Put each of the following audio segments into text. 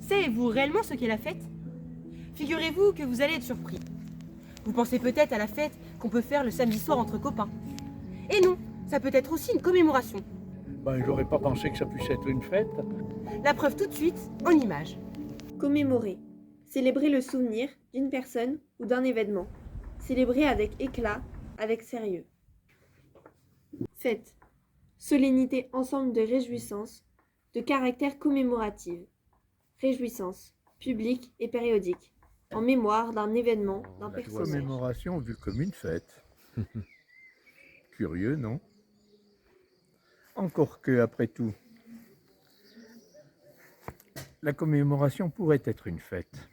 Savez-vous réellement ce qu'est la fête? Figurez-vous que vous allez être surpris. Vous pensez peut-être à la fête qu'on peut faire le samedi soir entre copains. Et non, ça peut être aussi une commémoration. J'aurais pas pensé que ça puisse être une fête. La preuve tout de suite en images. Commémorer. Célébrer le souvenir d'une personne ou d'un événement. Célébrer avec éclat, avec sérieux. Fête. Solennité ensemble de réjouissances, de caractère commémorative. Réjouissances, publiques et périodiques, en mémoire d'un événement, d'un La personnage. commémoration vue comme une fête. Curieux, non? Encore que, après tout, la commémoration pourrait être une fête.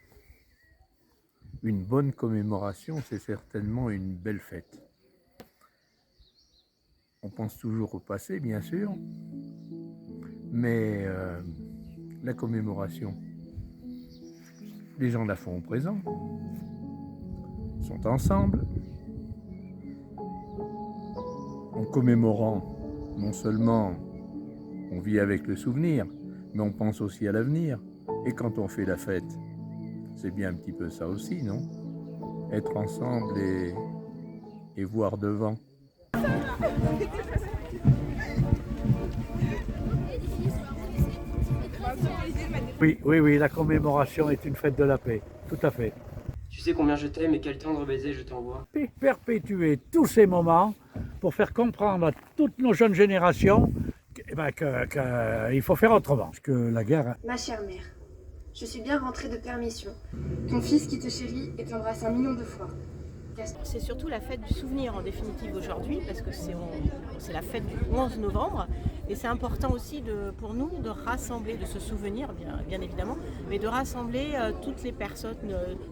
Une bonne commémoration, c'est certainement une belle fête. On pense toujours au passé, bien sûr, mais la commémoration, les gens la font au présent, sont ensemble. En commémorant, non seulement on vit avec le souvenir, mais on pense aussi à l'avenir. Et quand on fait la fête, c'est bien un petit peu ça aussi, non? Être ensemble et voir devant. Oui, la commémoration est une fête de la paix, tout à fait. Tu sais combien je t'aime et quel tendre baiser je t'envoie. Perpétuer tous ces moments pour faire comprendre à toutes nos jeunes générations qu'il faut faire autrement. Parce que la guerre... Ma chère mère, je suis bien rentrée de permission. Ton fils qui te chérit et t'embrasse 1 million de fois. C'est surtout la fête du souvenir en définitive aujourd'hui, parce que c'est la fête du 11 novembre. Et c'est important aussi pour nous de rassembler, de se souvenir bien évidemment, mais de rassembler toutes les personnes,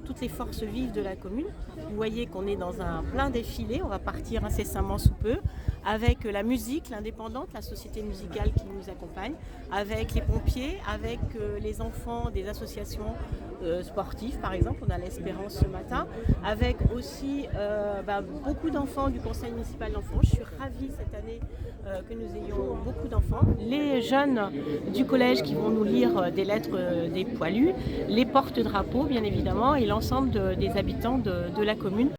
toutes les forces vives de la commune. Vous voyez qu'on est dans un plein défilé, on va partir incessamment sous peu, avec la musique, l'indépendante, la société musicale qui nous accompagne, avec les pompiers, avec les enfants des associations sportives par exemple, on a l'Espérance ce matin, avec aussi beaucoup d'enfants du conseil municipal d'enfants. Je suis ravie cette année que nous ayons beaucoup d'enfants. Les jeunes du collège qui vont nous lire des lettres des poilus, les porte-drapeaux bien évidemment et l'ensemble des habitants de la commune.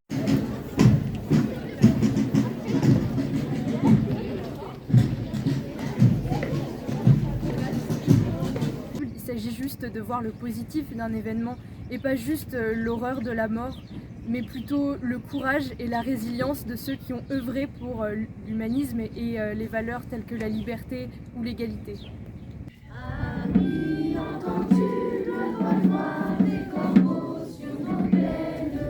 Il s'agit juste de voir le positif d'un événement et pas juste l'horreur de la mort, mais plutôt le courage et la résilience de ceux qui ont œuvré pour l'humanisme et les valeurs telles que la liberté ou l'égalité. Ami, entends-tu le roulement des corbeaux sur nos plaines?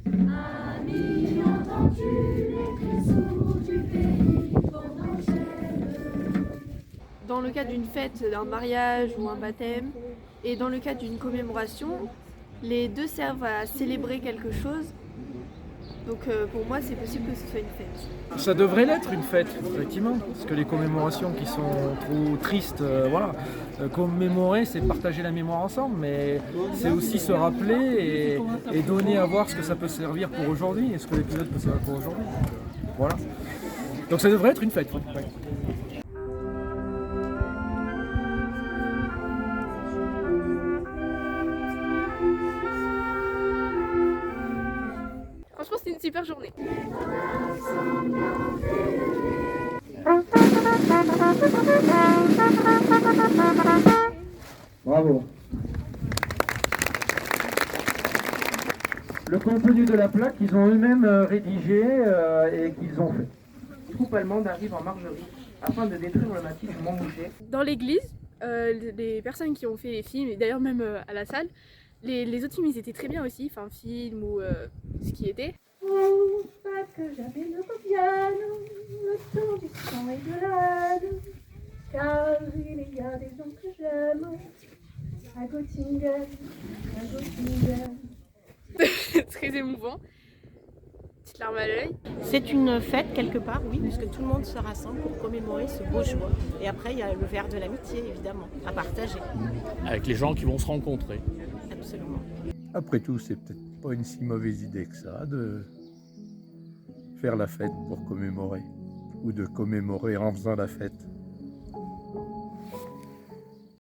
Ami, entends-tu les cris sourds du pays qu'on enchaîne? Dans le cas d'une fête, d'un mariage ou un baptême, et dans le cas d'une commémoration, les deux servent à célébrer quelque chose. Donc pour moi, c'est possible que ce soit une fête. Ça devrait l'être une fête, effectivement, parce que les commémorations qui sont trop tristes, commémorer, c'est partager la mémoire ensemble, mais c'est aussi se rappeler et donner à voir ce que ça peut servir pour aujourd'hui, et ce que l'épisode peut servir pour aujourd'hui. Voilà. Donc ça devrait être une fête. Ouais. Franchement, c'était une super journée. Bravo. Le contenu de la plaque qu'ils ont eux-mêmes rédigé et qu'ils ont fait. Les troupes allemandes arrivent en Margerie afin de détruire le massif du Montboucher. Dans l'église, les personnes qui ont fait les films, et d'ailleurs même à la salle, les autres films ils étaient très bien aussi, enfin film ou ce qui était. Pas que jamais ne revienne le temps du sang et de l'âne, car il y a des gens que j'aime à Göttingen, à Göttingen. Très émouvant, petite larme à l'œil. C'est une fête quelque part, oui, puisque tout le monde se rassemble pour commémorer ce beau jour. Et après, il y a le verre de l'amitié, évidemment, à partager. Avec les gens qui vont se rencontrer. Absolument. Après tout, c'est peut-être pas une si mauvaise idée que ça de faire la fête pour commémorer, ou de commémorer en faisant la fête.